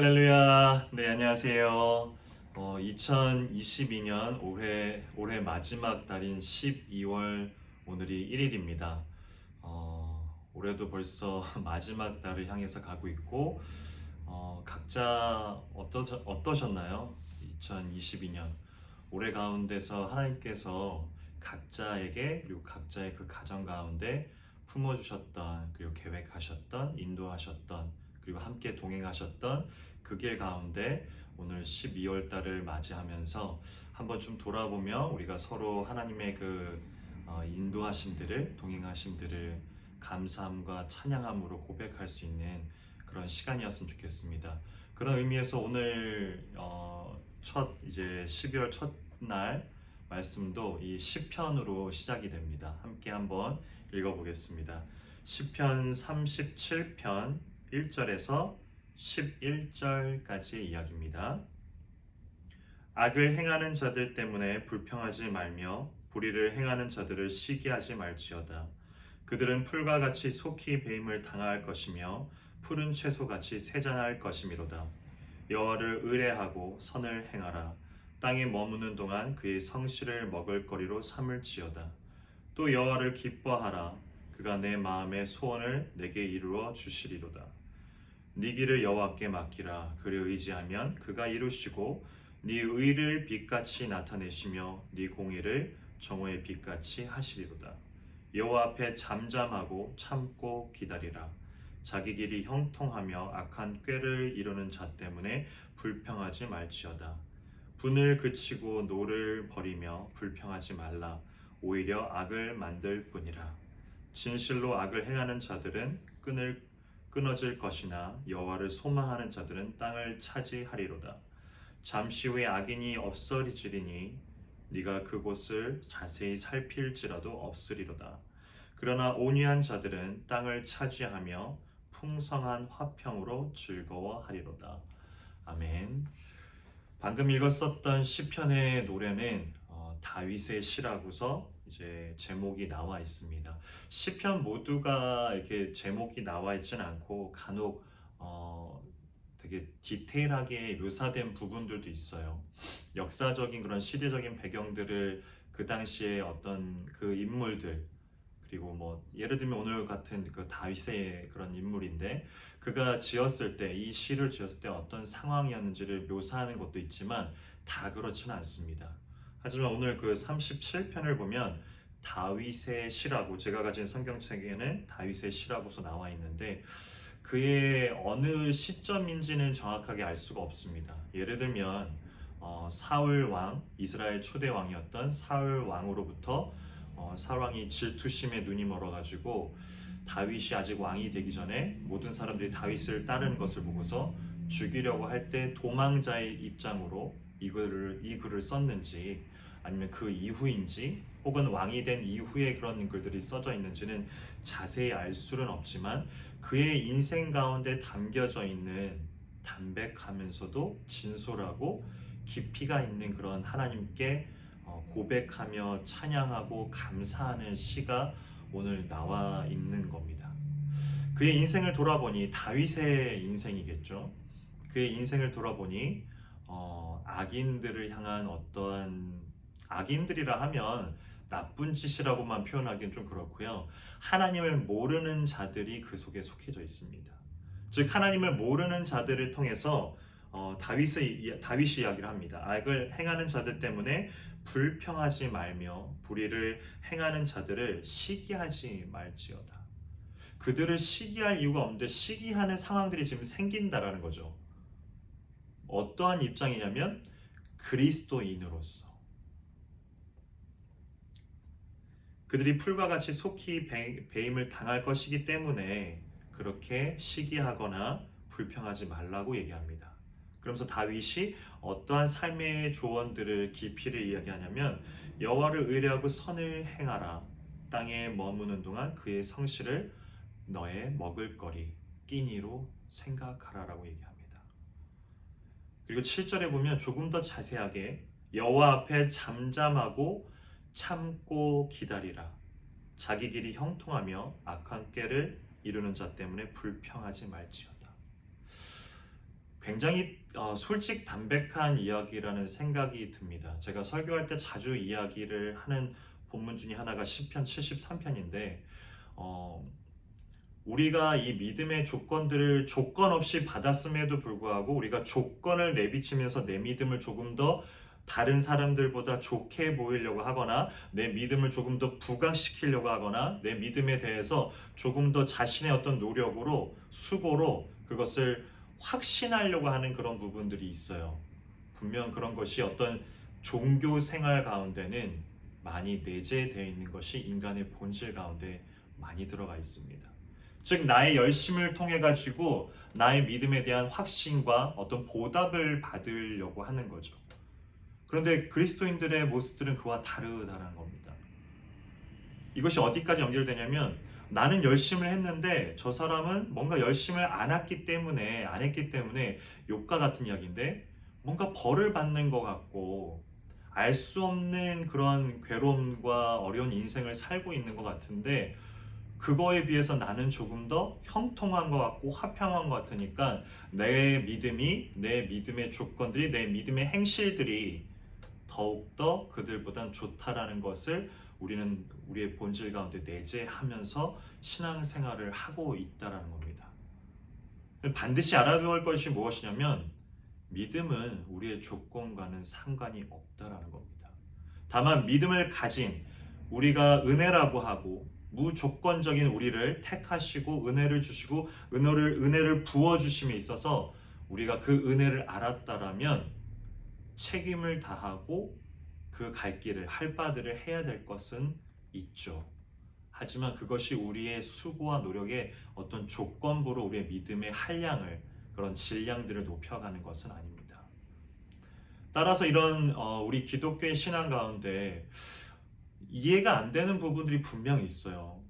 할렐루야. 네, 안녕하세요. 2022년 올해 마지막 달인 12월 오늘이 1일입니다. 올해도 벌써 마지막 달을 향해서 가고 있고 각자 어떠셨나요? 2022년 올해 가운데서 하나님께서 각자에게 그리고 각자의 그 가정 가운데 품어주셨던 그리고 계획하셨던 인도하셨던 그리고 함께 동행하셨던 그 길 가운데 오늘 12월 달을 맞이하면서 한번 좀 돌아보며 우리가 서로 하나님의 그 인도하심들을 동행하심들을 감사함과 찬양함으로 고백할 수 있는 그런 시간이었으면 좋겠습니다. 그런 의미에서 오늘 첫 이제 12월 첫날 말씀도 이 시편으로 시작이 됩니다. 함께 한번 읽어보겠습니다. 시편 37편 1절에서 11절까지의 이야기입니다. 악을 행하는 자들 때문에 불평하지 말며 불의를 행하는 자들을 시기하지 말지어다. 그들은 풀과 같이 속히 배임을 당할 것이며 푸른 채소같이 세잔할 것이미로다. 여호와를 의뢰하고 선을 행하라. 땅에 머무는 동안 그의 성실을 먹을거리로 삼을지어다. 또 여호와를 기뻐하라. 그가 내 마음의 소원을 내게 이루어 주시리로다. 네 길을 여호와께 맡기라. 그를 의지하면 그가 이루시고 네 의를 빛같이 나타내시며 네 공의를 정오의 빛같이 하시리로다. 여호와 앞에 잠잠하고 참고 기다리라. 자기 길이 형통하며 악한 꾀를 이루는 자 때문에 불평하지 말지어다. 분을 그치고 노를 버리며 불평하지 말라. 오히려 악을 만들 뿐이라. 진실로 악을 행하는 자들은 끊어질 것이나 여호와를 소망하는 자들은 땅을 차지하리로다. 잠시 후에 악인이 없어지리니 네가 그곳을 자세히 살필지라도 없으리로다. 그러나 온유한 자들은 땅을 차지하며 풍성한 화평으로 즐거워하리로다. 아멘. 방금 읽었었던 시편의 노래는 다윗의 시라고서 이제 제목이 나와 있습니다. 시편 모두가 이렇게 제목이 나와 있지는 않고 간혹 되게 디테일하게 묘사된 부분들도 있어요. 역사적인 그런 시대적인 배경들을 그 당시에 어떤 그 인물들 그리고 뭐 예를 들면 오늘 같은 그 다윗의 그런 인물인데 그가 지었을 때 이 시를 지었을 때 어떤 상황이었는지를 묘사하는 것도 있지만 다 그렇지는 않습니다. 하지만 오늘 그 37편을 보면 다윗의 시라고 제가 가진 성경책에는 다윗의 시라고서 나와 있는데 그의 어느 시점인지는 정확하게 알 수가 없습니다. 예를 들면 사울 왕, 이스라엘 초대 왕이었던 사울 왕으로부터 사울 왕이 질투심에 눈이 멀어가지고 다윗이 아직 왕이 되기 전에 모든 사람들이 다윗을 따르는 것을 보고서 죽이려고 할 때 도망자의 입장으로 이 글을 썼는지 아니면 그 이후인지 혹은 왕이 된 이후에 그런 글들이 써져 있는지는 자세히 알 수는 없지만 그의 인생 가운데 담겨져 있는 담백하면서도 진솔하고 깊이가 있는 그런 하나님께 고백하며 찬양하고 감사하는 시가 오늘 나와 있는 겁니다. 그의 인생을 돌아보니 다윗의 인생이겠죠. 그의 인생을 돌아보니 악인들을 향한 어떠한 악인들이라 하면 나쁜 짓이라고만 표현하기는 좀 그렇고요. 하나님을 모르는 자들이 그 속에 속해져 있습니다. 즉 하나님을 모르는 자들을 통해서 다윗이 이야기를 합니다. 악을 행하는 자들 때문에 불평하지 말며 불의를 행하는 자들을 시기하지 말지어다. 그들을 시기할 이유가 없는데 시기하는 상황들이 지금 생긴다라는 거죠. 어떠한 입장이냐면 그리스도인으로서 그들이 풀과 같이 속히 배임을 당할 것이기 때문에 그렇게 시기하거나 불평하지 말라고 얘기합니다. 그러면서 다윗이 어떠한 삶의 조언들을 깊이를 이야기하냐면 여호와를 의뢰하고 선을 행하라. 땅에 머무는 동안 그의 성실을 너의 먹을거리 끼니로 생각하라라고 얘기합니다. 그리고 7절에 보면 조금 더 자세하게 여호와 앞에 잠잠하고 참고 기다리라. 자기 길이 형통하며 악한 꾀를 이루는 자 때문에 불평하지 말지어다. 굉장히 솔직 담백한 이야기라는 생각이 듭니다. 제가 설교할 때 자주 이야기를 하는 본문 중에 하나가 시편 73편인데 우리가 이 믿음의 조건들을 조건 없이 받았음에도 불구하고 우리가 조건을 내비치면서 내 믿음을 조금 더 다른 사람들보다 좋게 보이려고 하거나 내 믿음을 조금 더 부각시키려고 하거나 내 믿음에 대해서 조금 더 자신의 어떤 노력으로 수고로 그것을 확신하려고 하는 그런 부분들이 있어요. 분명 그런 것이 어떤 종교 생활 가운데는 많이 내재되어 있는 것이 인간의 본질 가운데 많이 들어가 있습니다. 즉 나의 열심을 통해 가지고 나의 믿음에 대한 확신과 어떤 보답을 받으려고 하는 거죠. 그런데 그리스도인들의 모습들은 그와 다르다는 겁니다. 이것이 어디까지 연결되냐면 나는 열심을 했는데 저 사람은 뭔가 열심을 안 했기 때문에 욕과 같은 이야기인데 뭔가 벌을 받는 것 같고 알 수 없는 그런 괴로움과 어려운 인생을 살고 있는 것 같은데 그거에 비해서 나는 조금 더 형통한 것 같고 화평한 것 같으니까 내 믿음이, 내 믿음의 조건들이, 내 믿음의 행실들이 더욱더 그들보단 좋다라는 것을 우리는 우리의 본질 가운데 내재하면서 신앙생활을 하고 있다는 겁니다. 반드시 알아두어야 것이 무엇이냐면 믿음은 우리의 조건과는 상관이 없다라는 겁니다. 다만 믿음을 가진 우리가 은혜라고 하고 무조건적인 우리를 택하시고 은혜를 주시고 은혜를 부어주심에 있어서 우리가 그 은혜를 알았다라면 책임을 다하고 그 갈 길을 할 바들을 해야 될 것은 있죠. 하지만 그것이 우리의 수고와 노력의 어떤 조건부로 우리의 믿음의 한량을 그런 질량들을 높여가는 것은 아닙니다. 따라서 이런 우리 기독교의 신앙 가운데 이해가 안 되는 부분들이 분명히 있어요.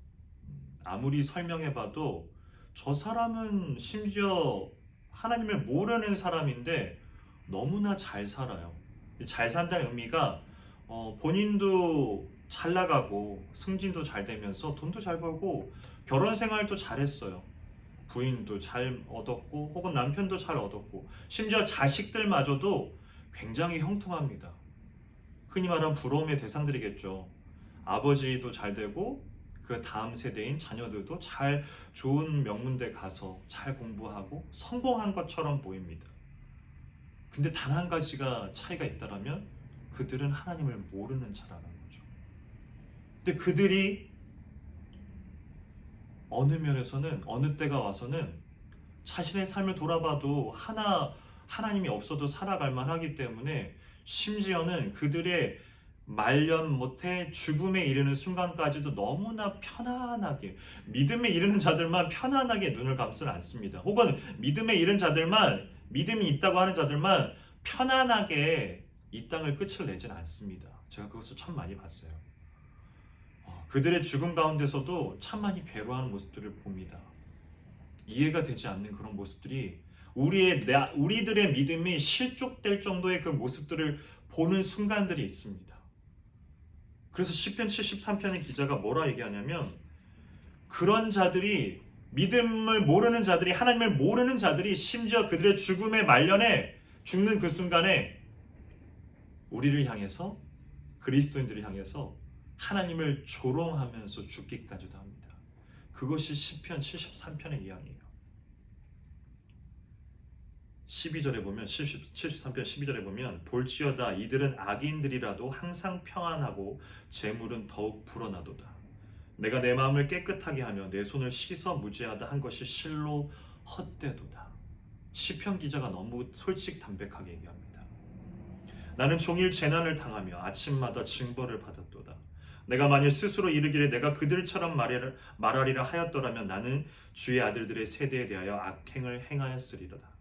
아무리 설명해봐도 저 사람은 심지어 하나님을 모르는 사람인데 너무나 잘 살아요. 잘 산다는 의미가 본인도 잘 나가고 승진도 잘 되면서 돈도 잘 벌고 결혼 생활도 잘했어요. 부인도 잘 얻었고 혹은 남편도 잘 얻었고 심지어 자식들마저도 굉장히 형통합니다. 흔히 말하는 부러움의 대상들이겠죠. 아버지도 잘 되고 그 다음 세대인 자녀들도 잘 좋은 명문대 가서 잘 공부하고 성공한 것처럼 보입니다. 근데 단 한 가지가 차이가 있다면 그들은 하나님을 모르는 자라는 거죠. 근데 그들이 어느 면에서는 어느 때가 와서는 자신의 삶을 돌아봐도 하나님이 없어도 살아갈 만하기 때문에 심지어는 그들의 말년 못해 죽음에 이르는 순간까지도 너무나 편안하게 믿음에 이르는 자들만 편안하게 눈을 감지 않습니다. 혹은 믿음에 이른 자들만 믿음이 있다고 하는 자들만 편안하게 이 땅을 끝을 내지는 않습니다. 제가 그것을 참 많이 봤어요. 그들의 죽음 가운데서도 참 많이 괴로워하는 모습들을 봅니다. 이해가 되지 않는 그런 모습들이 우리들의 믿음이 실족될 정도의 그 모습들을 보는 순간들이 있습니다. 그래서 시편 73편의 기자가 뭐라 얘기하냐면 그런 자들이 믿음을 모르는 자들이 하나님을 모르는 자들이 심지어 그들의 죽음의 말년에 죽는 그 순간에 우리를 향해서 그리스도인들을 향해서 하나님을 조롱하면서 죽기까지도 합니다. 그것이 시편 73편의 이야기예요. 12절에 보면 73편 12절에 보면 볼지어다 이들은 악인들이라도 항상 평안하고 재물은 더욱 불어나도다. 내가 내 마음을 깨끗하게 하며 내 손을 씻어 무죄하다 한 것이 실로 헛되도다. 시편 기자가 너무 솔직 담백하게 얘기합니다. 나는 종일 재난을 당하며 아침마다 징벌을 받았도다. 내가 만일 스스로 이르기를 내가 그들처럼 말하리라 하였더라면 나는 주의 아들들의 세대에 대하여 악행을 행하였으리로다.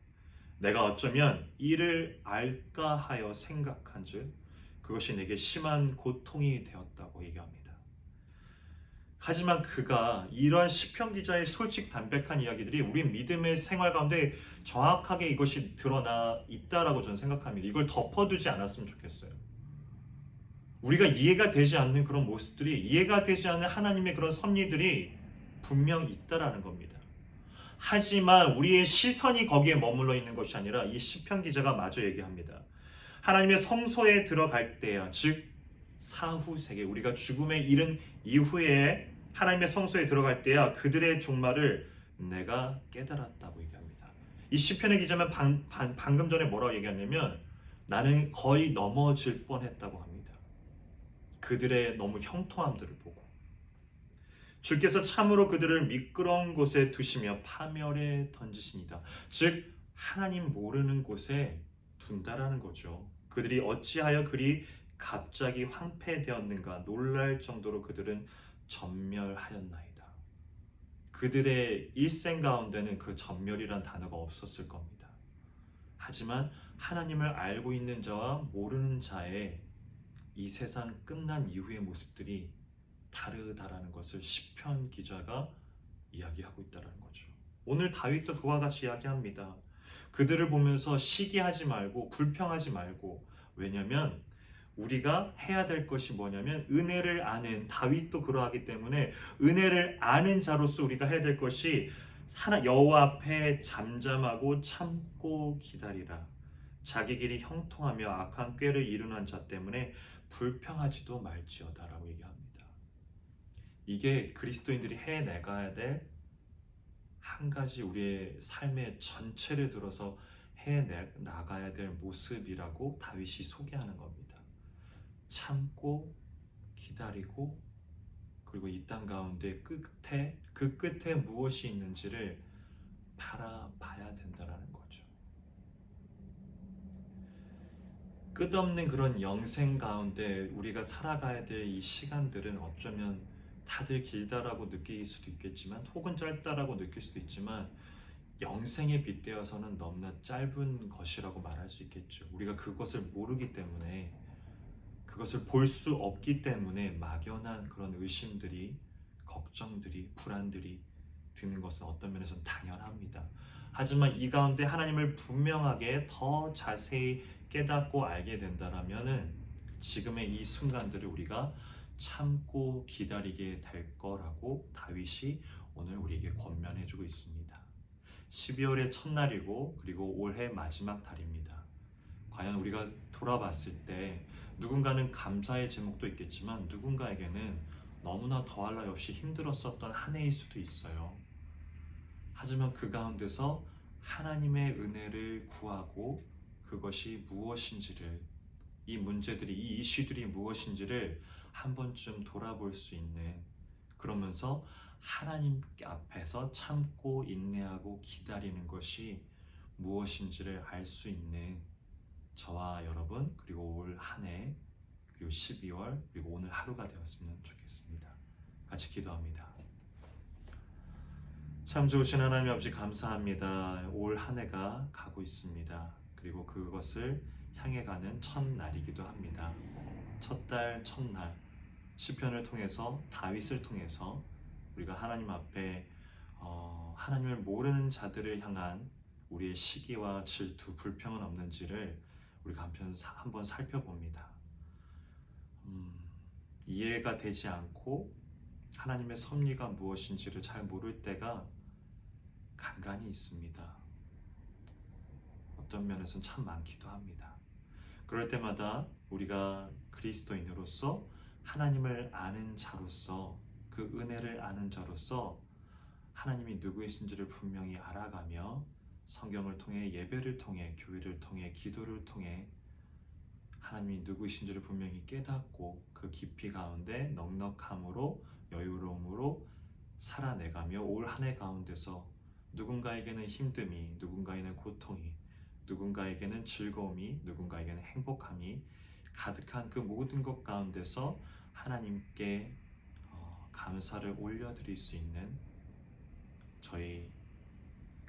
내가 어쩌면 이를 알까 하여 생각한즉 그것이 내게 심한 고통이 되었다고 얘기합니다. 하지만 그가 이러한 시편 기자의 솔직 담백한 이야기들이 우리 믿음의 생활 가운데 정확하게 이것이 드러나 있다라고 저는 생각합니다. 이걸 덮어두지 않았으면 좋겠어요. 우리가 이해가 되지 않는 그런 모습들이, 이해가 되지 않는 하나님의 그런 섭리들이 분명 있다라는 겁니다. 하지만 우리의 시선이 거기에 머물러 있는 것이 아니라 이 시편 기자가 마저 얘기합니다. 하나님의 성소에 들어갈 때야, 즉 사후 세계, 우리가 죽음에 이른 이후에 하나님의 성소에 들어갈 때야 그들의 종말을 내가 깨달았다고 얘기합니다. 이 시편의 기자는 방금 전에 뭐라고 얘기했냐면 나는 거의 넘어질 뻔했다고 합니다. 그들의 너무 형통함들을 보고 주께서 참으로 그들을 미끄러운 곳에 두시며 파멸에 던지십니다. 즉 하나님 모르는 곳에 둔다라는 거죠. 그들이 어찌하여 그리 갑자기 황폐되었는가 놀랄 정도로 그들은 전멸하였나이다. 그들의 일생 가운데는 그 전멸이란 단어가 없었을 겁니다. 하지만 하나님을 알고 있는 자와 모르는 자의 이 세상 끝난 이후의 모습들이 다르다라는 것을 시편 기자가 이야기하고 있다는 거죠. 오늘 다윗도 그와 같이 이야기합니다. 그들을 보면서 시기하지 말고 불평하지 말고, 왜냐하면 우리가 해야 될 것이 뭐냐면 은혜를 아는, 다윗도 그러하기 때문에 은혜를 아는 자로서 우리가 해야 될 것이 여호와 앞에 잠잠하고 참고 기다리라. 자기 길이 형통하며 악한 꾀를 이루는 자 때문에 불평하지도 말지어다라고 얘기합니다. 이게 그리스도인들이 해내가야 될 한 가지 우리의 삶의 전체를 들어서 해나가야 될 모습이라고 다윗이 소개하는 겁니다. 참고 기다리고, 그리고 이 땅 가운데 그 끝에 무엇이 있는지를 바라봐야 된다는 거죠. 끝없는 그런 영생 가운데 우리가 살아가야 될 이 시간들은 어쩌면 다들 길다라고 느낄 수도 있겠지만, 혹은 짧다라고 느낄 수도 있지만, 영생에 빗대어서는 너무나 짧은 것이라고 말할 수 있겠죠. 우리가 그것을 모르기 때문에, 그것을 볼 수 없기 때문에 막연한 그런 의심들이, 걱정들이, 불안들이 드는 것은 어떤 면에서는 당연합니다. 하지만 이 가운데 하나님을 분명하게 더 자세히 깨닫고 알게 된다라면은 지금의 이 순간들을 우리가 참고 기다리게 될 거라고 다윗이 오늘 우리에게 권면해주고 있습니다. 12월의 첫날이고 그리고 올해 마지막 달입니다. 과연 우리가 돌아봤을 때 누군가는 감사의 제목도 있겠지만 누군가에게는 너무나 더할 나위 없이 힘들었었던 한 해일 수도 있어요. 하지만 그 가운데서 하나님의 은혜를 구하고 그것이 무엇인지를, 이 문제들이, 이 이슈들이 무엇인지를 한 번쯤 돌아볼 수 있는, 그러면서 하나님 앞에서 참고 인내하고 기다리는 것이 무엇인지를 알 수 있는 저와 여러분, 그리고 올 한 해, 그리고 12월, 그리고 오늘 하루가 되었으면 좋겠습니다. 같이 기도합니다. 참 좋으신 하나님 아버지, 감사합니다. 올 한 해가 가고 있습니다. 그리고 그것을 향해 가는 첫날이기도 합니다. 첫달, 첫날, 시편을 통해서, 다윗을 통해서 우리가 하나님 앞에 하나님을 모르는 자들을 향한 우리의 시기와 질투, 불평은 없는지를 우리가 한번 살펴봅니다. 이해가 되지 않고 하나님의 섭리가 무엇인지를 잘 모를 때가 간간히 있습니다. 어떤 면에서는 참 많기도 합니다. 그럴 때마다 우리가 그리스도인으로서, 하나님을 아는 자로서, 그 은혜를 아는 자로서 하나님이 누구이신지를 분명히 알아가며 성경을 통해, 예배를 통해, 교회를 통해, 기도를 통해 하나님이 누구이신지를 분명히 깨닫고 그 깊이 가운데 넉넉함으로, 여유로움으로 살아내가며 올 한 해 가운데서 누군가에게는 힘듦이, 누군가에게는 고통이, 누군가에게는 즐거움이, 누군가에게는 행복함이 가득한 그 모든 것 가운데서 하나님께 감사를 올려드릴 수 있는 저희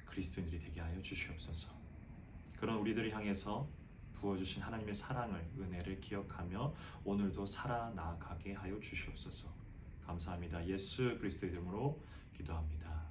그리스도인들이 되게 하여 주시옵소서. 그런 우리들을 향해서 부어주신 하나님의 사랑을, 은혜를 기억하며 오늘도 살아나가게 하여 주시옵소서. 감사합니다. 예수 그리스도의 이름으로 기도합니다.